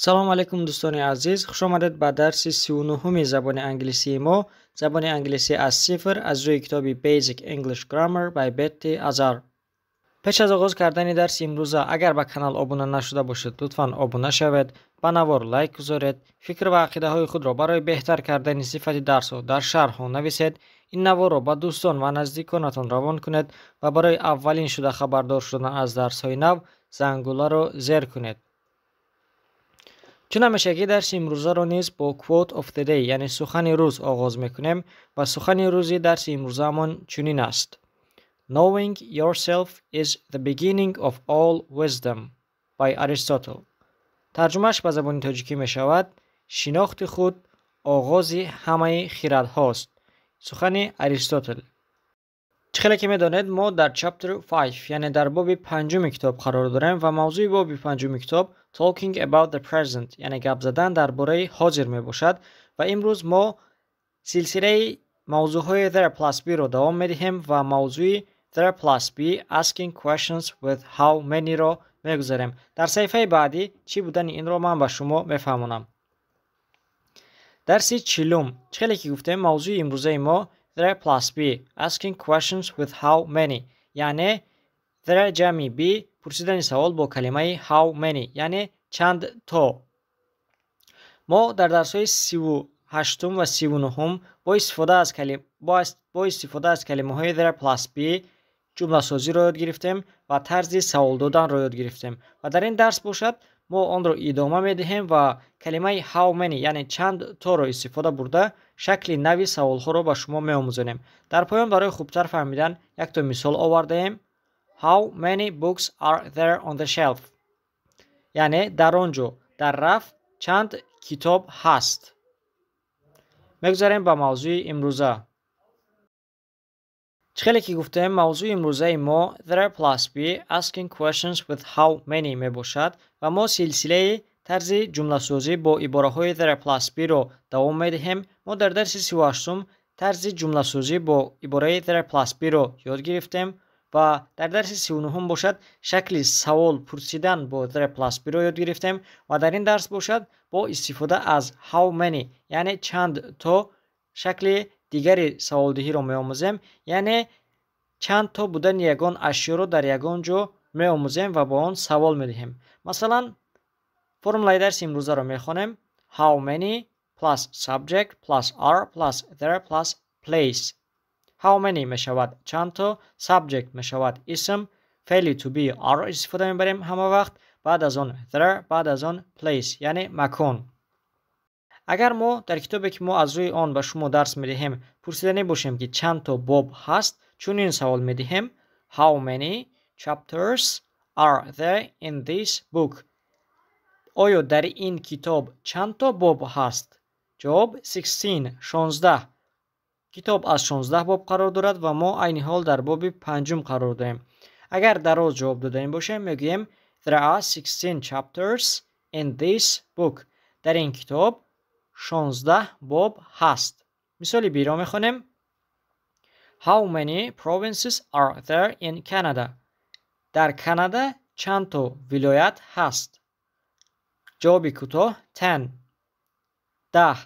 سلام علیکم دوستان عزیز، خوش آمدید به درس 39 زبان انگلیسی ما. زبان انگلیسی از صفر از روی کتاب Basic English Grammar by Betty Azar. پیش از آغاز کردن درس امروزه اگر به کانال ابونه نشده باشید لطفاً ابونه شوید، به نوار لایک گذارید، فکر و عقیده های خود را برای بهتر کردن صفت درس ها در شرح ها نویسید. این نوار را به دوستان و نزدیکانتان روان کنید و برای اولین شده خبردار شدن از درس های نو زنگوله را زیر کنید. چون همیشگی درس امروزه رو نیز با quote of the day یعنی سخن روز آغاز میکنیم و سخن روزی درس امروزه همان چنین است: Knowing yourself is the beginning of all wisdom by Aristotle. ترجمهش به زبان تاجیکی می شود: شناخت خود آغاز همه خرد هاست. سخن اریستوتل. چخیلی که می دانید ما در chapter 5 یعنی در باب پنجم کتاب قرار داریم و موضوع باب پنجم کتاب talking about the present یعنی گپ زدن درباره حاضر می باشد و امروز ما سلسله موضوع های there plus be رو دوام می دهیم و موضوع there plus be asking questions with how many رو می گذاریم. در صفحه بعدی چی بودن این رو من به شما می فهمونم. درس چلوم چخیلی که گفتیم موضوع امروزه ما there plus be asking questions with how many یعنی there جمع be پرسیدن سوال با کلمه how many یعنی چند تا. ما در درس های 38 و 39 با استفاده از کلمه های there plus be جمله سازی را یاد گرفتیم و طرز سوال دادن را یاد گرفتیم و در این درس باشد ما آن را ادامه می دهیم و کلمه how many یعنی چند تا را استفاده برده شکل نوی سوال ها را به شما می آموزیم. در پایان برای خوبتر فهمیدن یک تا مثال آورده ایم. How many books are there on the shelf؟ یعنی در آنجا در رف چند کتاب هست. میگذاریم به موضوع امروزه. چخیلی که گفتیم موضوع امروزه ما there plus be asking questions with how many می باشد و ما سلسله طرز جمله سازی با عباره های there plus be رو دوام می دهیم. ما در درس 38 طرز جمله سازی با عباره there plus be رو یاد گرفتیم و در درس 39 باشد شکل سوال پرسیدن با there plus be رو یاد گرفتیم و در این درس باشد با استفاده از how many یعنی چند تا شکل دیگری سوال دهی رو می آموزیم، یعنی چند تا بودن یگان اشیا رو در یگان جا می آموزیم و با آن سوال می دهیم. مثلا فرمولای درس امروزه رو می خوانیم: how many plus subject plus are plus there plus place. how many می شود چند تا، subject می شود اسم، فعل to be are استفاده می بریم همه وقت، بعد از آن there، بعد از آن place یعنی مکان. اگر ما در کتابی که ما از روی آن به شما درس می دهیم پرسیدنی باشیم که چند تا باب هست، چون این سوال می دهیم: how many chapters are there in this book؟ آیا در این کتاب چند تا باب هست؟ جواب 16. کتاب از 16 باب قرار دارد و ما عین حال در باب پنجم قرار داریم. اگر دراز جواب دادیم باشه میگیم there are 16 chapters in this book. در این کتاب 16 باب هست. مثال بی را میخونیم: how many provinces are there in Canada؟ در کانادا چند تا ولایت هست؟ جواب کوتاه 10.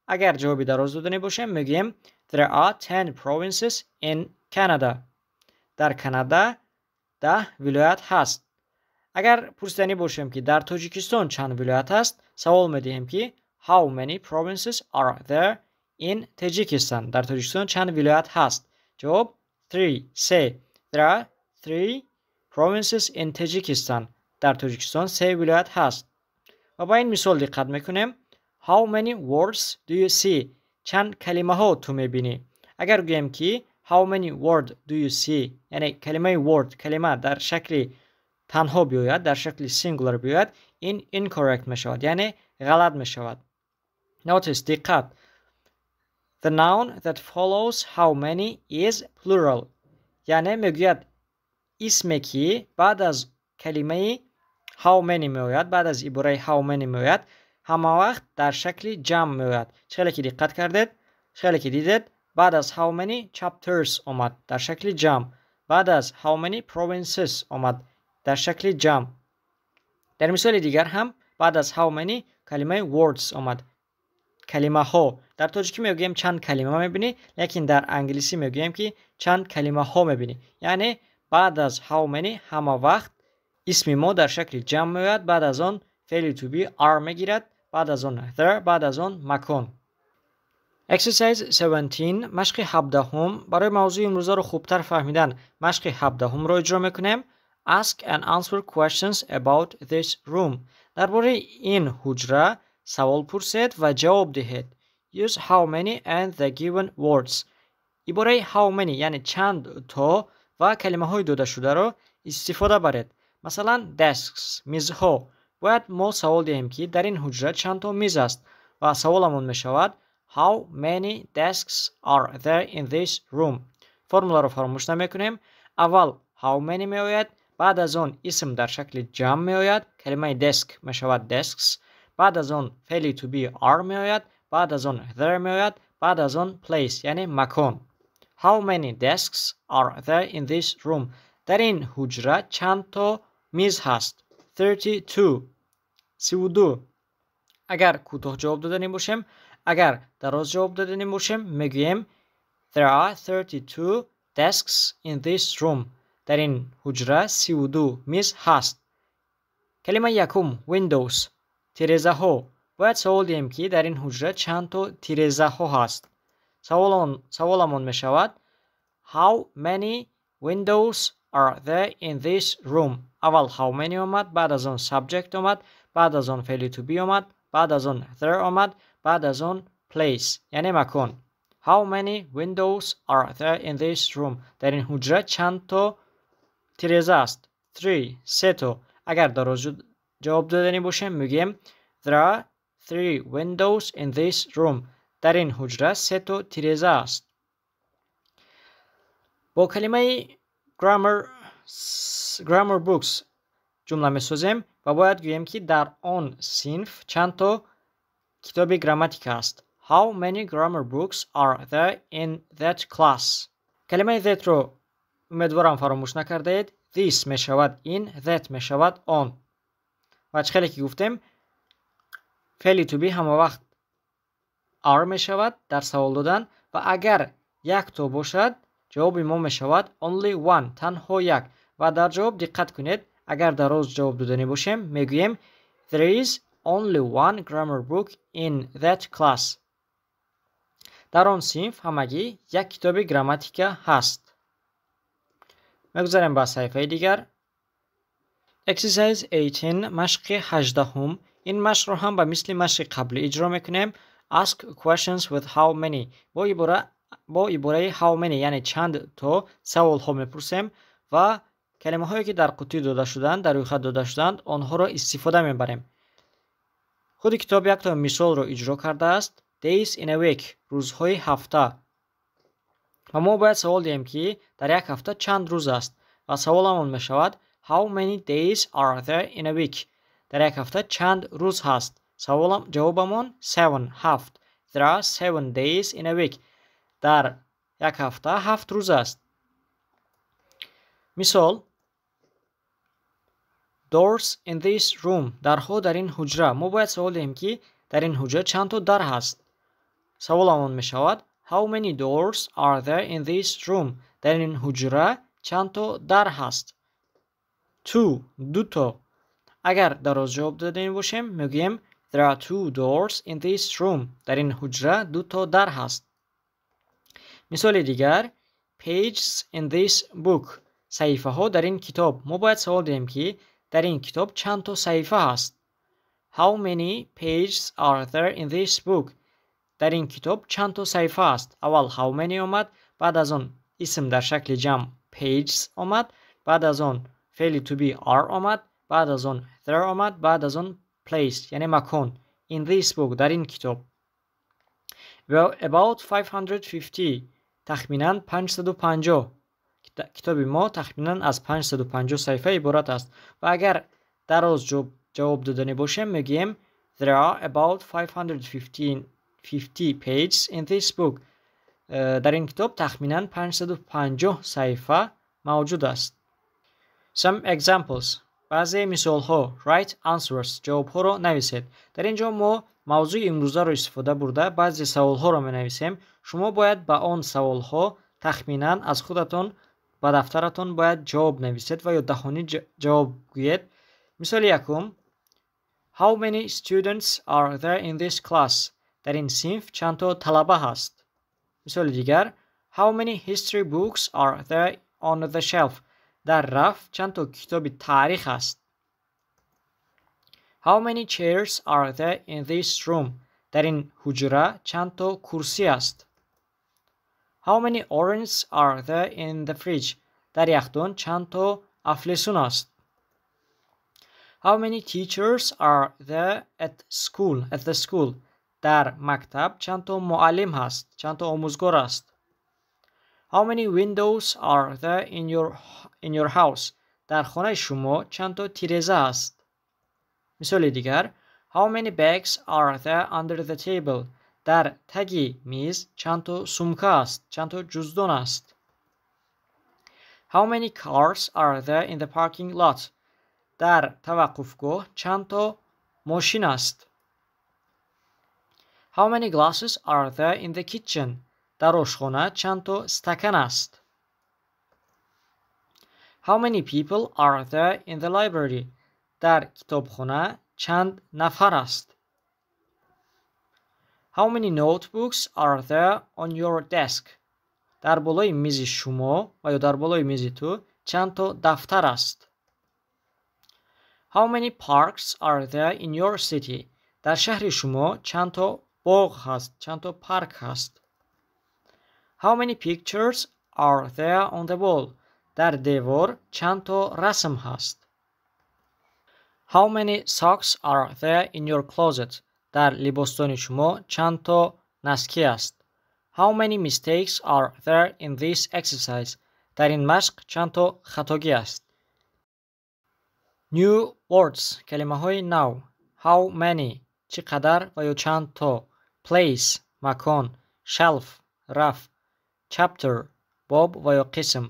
اگر جواب دراز دادنی باشه میگیم there are 10 provinces in Canada. در کانادا 10 ولایت هست. اگر پرسیدنی باشیم که در تاجیکستان چند ولایت هست، سوال میدهیم که how many provinces are there in Tajikistan؟ در تاجیکستان چند ولایت هست؟ جواب 3. There are 3 provinces in Tajikistan. در تاجیکستان 3 ولایت هست. و با این مثال دقت میکنیم: how many words do you see؟ چند کلمه ها تو میبینی؟ اگر گویم که how many words do you see یعنی کلمه word کلمه در شکل تنها بیاید، در شکل سینگولار بیاید، این incorrect می شود یعنی غلط می شود. Notice دقت. The noun that follows how many is plural. یعنی میگوید اسمی که بعد از کلمه how many میآید، بعد از عباره how many میآید، همه وقت در شکل جمع میآید. چقدر که دقت کردید، چقدر که دیدید، بعد از how many chapters آمد در شکل جمع، بعد از how many provinces آمد در شکل جمع. در مثال دیگر هم بعد از how many کلمه words آمد. کلمه ها در تاجیکی میگوییم چند کلمه میبینی، لیکن در انگلیسی میگوییم که چند کلمه ها میبینی. یعنی بعد از how many همه وقت اسم ما در شکل جمع میاد، بعد از آن فعل to be are میگیرد، بعد از آن there، بعد از آن مکان. Exercise 17 مشق 17 برای موضوع امروزه رو خوبتر فهمیدن مشق 17 رو اجرا میکنیم. Ask and answer questions about this room. درباره این حجره سوال پرسید و جواب دهید. Use how many and the given words. عباره how many یعنی چند تا و کلمه های داده شده رو استفاده برید. مثلا desks میزها. باید ما سوال دهیم که در این حجره چند تا میز است و سوالمون می شود How many desks are there in this room? فرمولا رو فراموش نمیکنیم. اول how many می آید، بعد از آن اسم در شکل جمع می آید، کلمه desk می شود desks، بعد از آن فعل to be are می آید، بعد از آن there می آید، بعد از آن place یعنی مکان. How many desks are there in this room? در این حجره چند تا میز هست؟ 32. اگر کوتاه جواب دادنی باشیم، اگر دراز جواب دادنی باشیم میگوییم There are 32 desks in this room. در این حجره 32 میز هست. کلمه یکم windows تیرزه ها. باید سوال دهیم که در این حجره چند تا تیرزه ها هست. سوالمون می شود How many windows are there in this room? اول how many آمد، بعد از آن subject آمد، بعد از آن فعل to be آمد، بعد از آن there آمد، بعد از آن place یعنی مکان. How many windows are there in this room? در این حجره چند تا تیرزه است؟ 3 تا. اگر دراز جواب دادنی باشه میگیم There are 3 windows in this room. در این حجره 3 تا تیرزه است. با کلمه grammar books جمله میسازیم و باید گوییم که در آن صنف چند تا کتاب گراماتیک است. How many grammar books are there in that class? کلمه that رو امیدوارم فراموش نکرده اید. This می شود این، that می شود آن. و خیلی که گفتیم فعل to be همه وقت are می شود در سوال دادن و اگر یک تا باشد جواب ما می شود only one تنها یک. و در جواب دقت کنید. اگر دراز جواب دادنی باشیم میگوییم There is only one grammar book in that class. در آن صنف همگی یک کتاب گراماتیک هست. میگذاریم به صفحه دیگر. Exercise 18 مشق 18 این مشق رو هم به مثل مشق قبلی اجرا میکنیم. Ask questions with how many. با عباره how many یعنی چند تا سوال ها میپرسیم و کلمه هایی که در قوطی داده شدند، در روی خط داده شدند، آنها را استفاده میبریم. خود کتاب یک تا مثال را اجرا کرده است. Days in a week روزهای هفته. و ما باید سوال دهیم که در یک هفته چند روز است و سوالمون می شود How many days are there in a week? در یک هفته چند روز هست؟ جوابمون 7. There are 7 days in a week. در یک هفته 7 روز است. مثال Doors in this room. درها در این حجره. ما باید سوال دهیم که در این حجره چند تا در هست. سوالمون می شود How many doors are there in this room? در این حجره چند تا در هست؟ 2 تا. اگر دراز جواب دادیم باشیم میگیم There are 2 doors in this room. در این حجره 2 تا در هست. مثال دیگر Pages in this book. صحیفه ها در این کتاب. ما باید سوال دهیم که در این کتاب چند تا صحیفه هست. How many pages are there in this book? در این کتاب چند تا صحیفه است. اول how many آمد، بعد از آن اسم در شکل جمع pages آمد، بعد از آن فعل to be are آمد، بعد از آن there آمد، بعد از آن place یعنی مکان. In this book در این کتاب. About 550 تخمیناً 550. کتاب ما تخمیناً از 550 صفحه عبارت است و اگر دراز جواب دادنی باشه میگیم There are about 550 pages in this book. در این کتاب تخمیناً 550 صفحه موجود است. Some examples. баъзе мисолҳо right answers ҷавобҳоро нависед. Дар ин ҷо мо мавзӯи имрӯзаро истифода бурда баъзе саволҳоро менависем. Шумо бояд ба он саволҳо тахминан аз худатон ба дафтаратон бояд ҷавоб нависед ва ёддаҳонӣ ҷавоб гӯед. мисоли якум: How many students are there in this class? дар ин синф чандто талаба ҳаст? мисоли дигар: How many history books are there on the shelf? дар раф чандто китоби таърих ҳаст? How many chairs are there in this room? дар ин ҳуҷра чандто курсӣ аст? How many oranges are there in the fridge? дар яхдон чандто афлесун аст? How many teachers are there at the school? дар мактаб чандто муаллим ҳаст? чандто омӯзгор аст? How many windows are there in your house? дар хонаи шумо чандто тиреза аст? мисоли дигар: How many bags are there under the table? дар таги миз чандто сумка аст? чандто ҷуздон аст? How many cars are there in the parking lot? дар таваққуфгоҳ чандто мошин аст? How many glasses are there in the kitchen? дар ошхона чандто стакан аст? How many people are there in the library? дар китобхона чанд нафар аст? How many notebooks are there on your desk? дар болои мизи шумо ва ё дар болои мизи ту чандто дафтар аст? How many parks are there in your city? дар шаҳри шумо чандто боғ ҳаст? чандто парк ҳаст? How many pictures are there on the wall? дар девор чандто расм ҳаст? How many socks are there in your closet? дар либостони шумо чандто наскӣ аст? How many mistakes are there in this exercise? дар ин машқ чандто хатогӣ аст? New words калимаҳои нав. How many чӣ қадар ва ё чандто. Place макон. Shelf раф. Chapter боб ва ё қисм.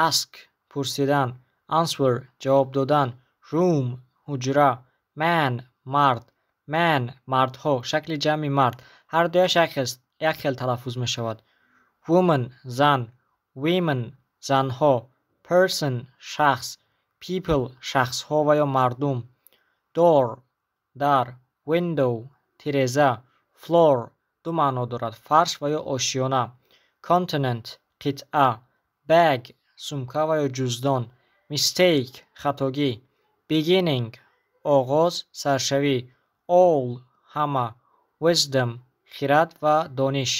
Ask пурсидан. Answer ҷавоб додан. Room ҳуҷра. Man мард. Man мардҳо шакли ҷамъи мард. ҳардуяш як хел талаффуз мешавад. Woman зан. Women занҳо. Person шахс. People шахсҳо ва ё мардум. Door дар. Window тиреза. Floor ду маъно дорад: фарш ва ё ошёна. Continent қитъа. Bag сумка ва ё ҷуздон. Mistake хатогӣ. Beginning оғоз саршавӣ. All ҳама. Wisdom хирад ва дониш.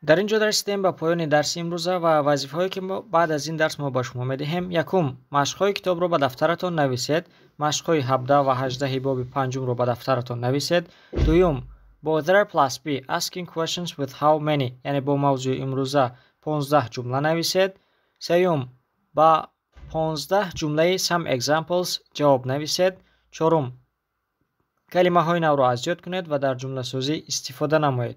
дар ин ҷо расидем ба поёни дарси имрӯза ва вазифаҳое ки баъд аз ин дарс мо ба шумо медиҳем. Якум: машқҳои китобро ба дафтаратон нависед. машқҳои 17 ва 18 боби 5-ро ба дафтаратон нависед. дуюм: бо there plus be asking questions with how many, яъне бо мавзӯи имрӯза 15 ҷумла нависед. сеюм: ба 15 ҷумлаи some examples ҷавоб нависед. чорум: калимаҳои навро аз ёд кунед ва дар ҷумласозӣ истифода намоед.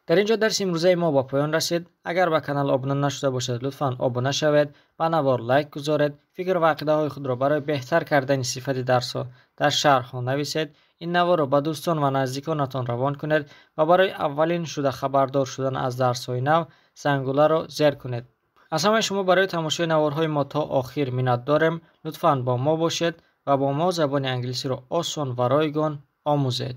дар ин ҷо дарси имрӯзаи мо ба поён расид. агар ба канал обуна нашуда бошед, лутфан обуна шавед, ба навор лайк гузоред, фикр ва ақидаҳои худро барои беҳтар кардани сифати дарсҳо дар шарҳҳо нависед. ин наворро ба дӯстон ва наздиконатон равон кунед ва барои аввалин шуда хабардор шудан аз дарсҳои нав зангуларо зер кунед. аз ҳамаи шумо барои тамошои наворҳои мо то охир миннат дорем. лутфан бо мо бошед ва бо мо забони англисиро осон ва ройгон омӯзед.